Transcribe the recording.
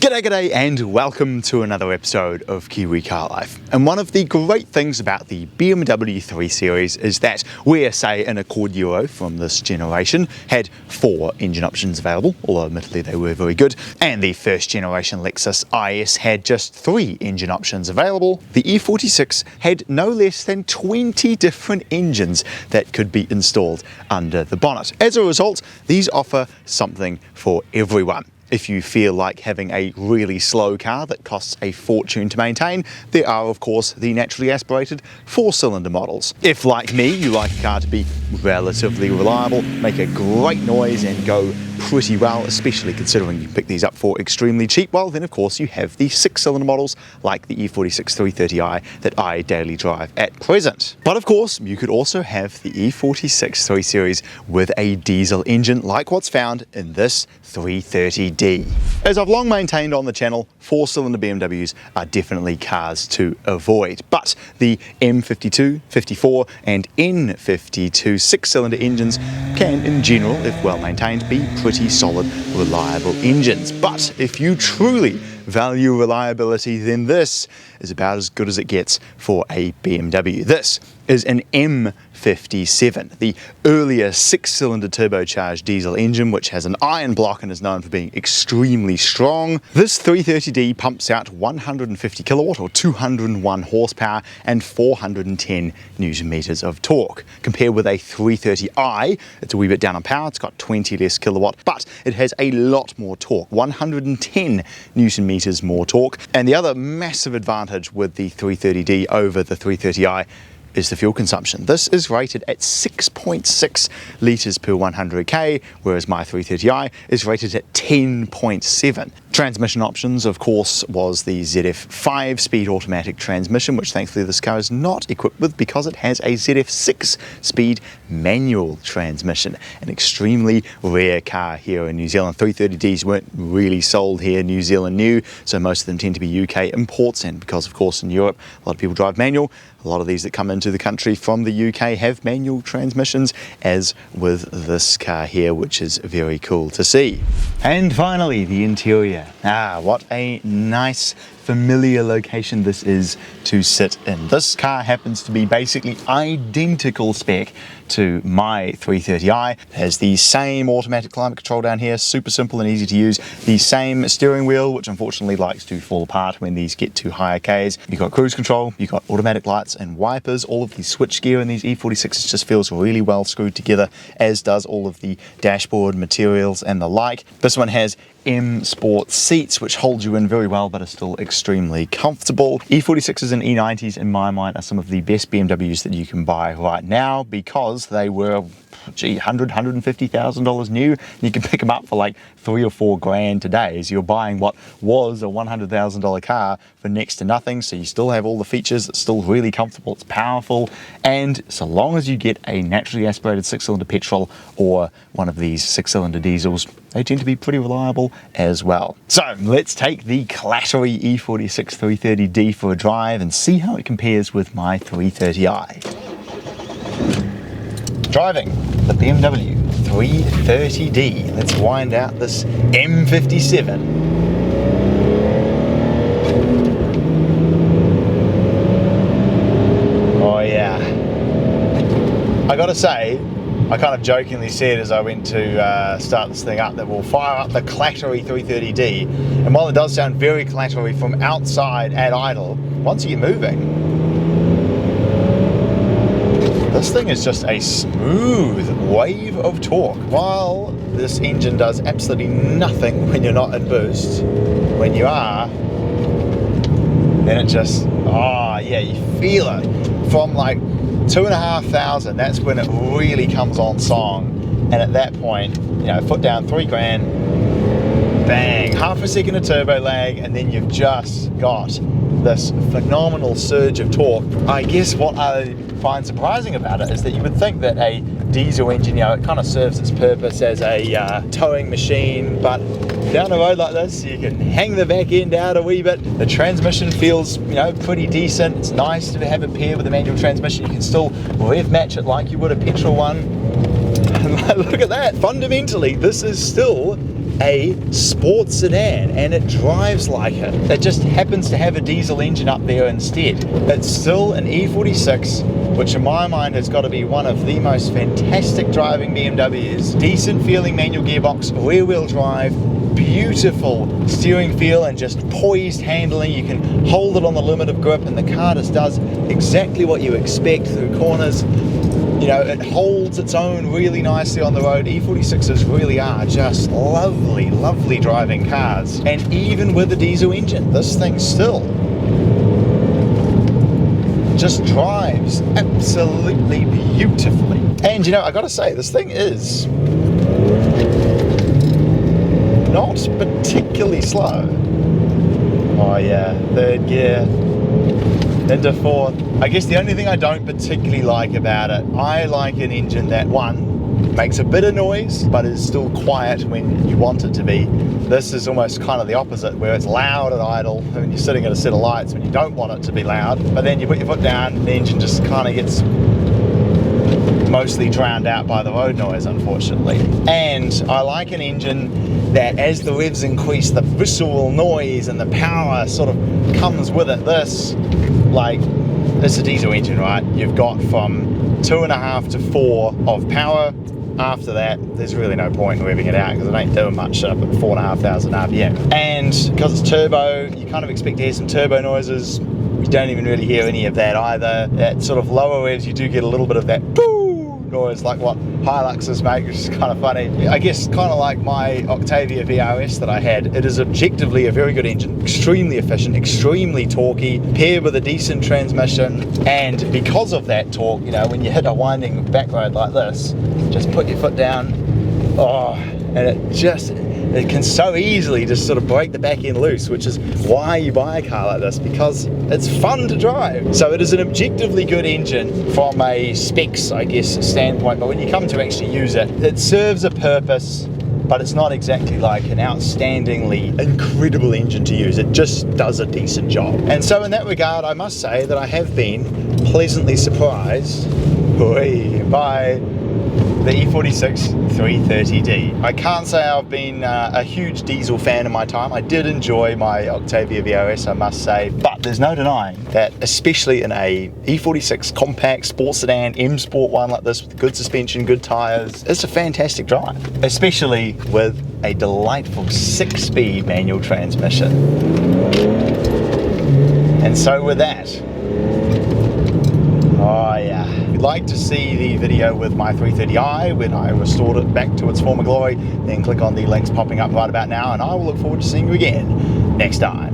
G'day and welcome to another episode of Kiwi Car Life. And one of the great things about the BMW 3 Series is that where, say, an Accord Euro from this generation had 4 engine options available, although admittedly they were very good, and the first generation Lexus IS had just 3 engine options available, the E46 had no less than 20 different engines that could be installed under the bonnet. As a result, these offer something for everyone. If you feel like having a really slow car that costs a fortune to maintain, there are of course the naturally aspirated 4-cylinder models. If like me, you like a car to be relatively reliable, make a great noise and go pretty well, especially considering you can pick these up for extremely cheap, well then of course you have the 6-cylinder models like the E46 330i that I daily drive at present. But of course you could also have the E46 3 Series with a diesel engine like what's found in this 330d. As I've long maintained on the channel, 4-cylinder BMWs are definitely cars to avoid, but the M52, 54 and N52 6-cylinder engines can in general, if well maintained, be pretty solid, reliable engines. But if you truly value reliability, then this is about as good as it gets for a BMW. This is an M57, the earlier 6-cylinder turbocharged diesel engine which has an iron block and is known for being extremely strong. This 330d pumps out 150 kilowatt or 201 horsepower and 410 newton meters of torque. Compared with a 330i, it's a wee bit down on power, it's got 20 less kilowatt, but it has a lot more torque, 110 newton meters more torque. And the other massive advantage with the 330d over the 330i is the fuel consumption. This is rated at 6.6 litres per 100k, whereas my 330i is rated at 10.7. Transmission options, of course, was the ZF 5-speed automatic transmission, which thankfully this car is not equipped with because it has a ZF 6-speed manual transmission, an extremely rare car here in New Zealand. 330ds weren't really sold here, New Zealand new, so most of them tend to be UK imports, and because of course in Europe a lot of people drive manual, a lot of these that come into the country from the UK have manual transmissions, as with this car here, which is very cool to see. And finally, the interior. What a nice familiar location this is to sit in. This car happens to be basically identical spec to my 330i. It has the same automatic climate control down here, super simple and easy to use. The same steering wheel, which unfortunately likes to fall apart when these get to higher Ks. You've got cruise control, you've got automatic lights and wipers. All of the switch gear in these E46s just feels really well screwed together, as does all of the dashboard materials and the like. This one has M Sport seats which hold you in very well but are still extremely comfortable. E46s and E90s in my mind are some of the best BMWs that you can buy right now because they were $150,000 new. You can pick them up for like $3 or $4 grand today, as you're buying what was a $100,000 car for next to nothing. So you still have all the features, it's still really comfortable, it's powerful, and so long as you get a naturally aspirated 6-cylinder petrol or one of these 6-cylinder diesels, they tend to be pretty reliable as well. So let's take the clattery E46 330d for a drive and see how it compares with my 330i. Driving the BMW 330d. Let's wind out this M57. Oh yeah. I gotta say, I kind of jokingly said as I went to start this thing up that we'll fire up the clattery 330d, and while it does sound very clattery from outside at idle, once you get moving, this thing is just a smooth wave of torque. While this engine does absolutely nothing when you're not in boost, when you are, then it just, oh yeah, you feel it. From like 2,500, that's when it really comes on song. And at that point, you know, foot down, 3 grand, bang, half a second of turbo lag, and then you've just got this phenomenal surge of torque. I guess what I find surprising about it is that you would think that a diesel engine, you know, it kind of serves its purpose as a towing machine, but down the road like this, you can hang the back end out a wee bit. The transmission feels, you know, pretty decent. It's nice to have it paired with a manual transmission. You can still rev match it like you would a petrol one. And look at that, fundamentally, this is still a sports sedan, and it drives like it. It just happens to have a diesel engine up there instead. It's still an E46, which in my mind has got to be one of the most fantastic driving BMWs. Decent feeling manual gearbox, rear wheel drive, beautiful steering feel and just poised handling. You can hold it on the limit of grip and the car just does exactly what you expect through corners. You know, it holds its own really nicely on the road. E46s really are just lovely, lovely driving cars. And even with a diesel engine, this thing still just drives absolutely beautifully. And you know, I gotta say, this thing is not particularly slow. Oh yeah, third gear into fourth. I guess the only thing I don't particularly like about it, I like an engine that, one, makes a bit of noise but is still quiet when you want it to be. This is almost kind of the opposite, where it's loud at idle when you're sitting at a set of lights when you don't want it to be loud, but then you put your foot down, the engine just kind of gets mostly drowned out by the road noise, unfortunately. And I like an engine that, as the revs increase, the visceral noise and the power sort of comes with it. This, like, it's a diesel engine, right? You've got from 2.5 to 4 of power. After that, there's really no point in revving it out because it ain't doing much up at 4,500 RPM. And because it's turbo, you kind of expect to hear some turbo noises. You don't even really hear any of that either. At sort of lower revs, you do get a little bit of that noise, like what Hiluxes make, which is kind of funny. I guess kind of like my Octavia VRS that I had. It is objectively a very good engine, extremely efficient, extremely torquey, paired with a decent transmission. And because of that torque, you know, when you hit a winding back road like this, just put your foot down, oh, and it can so easily just sort of break the back end loose, which is why you buy a car like this, because it's fun to drive. So it is an objectively good engine from a specs, I guess, standpoint, but when you come to actually use it, it serves a purpose, but it's not exactly like an outstandingly incredible engine to use. It just does a decent job. And so in that regard, I must say that I have been pleasantly surprised by the E46 330d. I can't say I've been a huge diesel fan in my time. I did enjoy my Octavia VRS, I must say, but there's no denying that, especially in a E46 compact sports sedan, M Sport one like this, with good suspension, good tyres, it's a fantastic drive, especially with a delightful 6-speed manual transmission. And so with that, oh yeah. If you'd like to see the video with my 330i when I restored it back to its former glory, then click on the links popping up right about now, and I will look forward to seeing you again next time.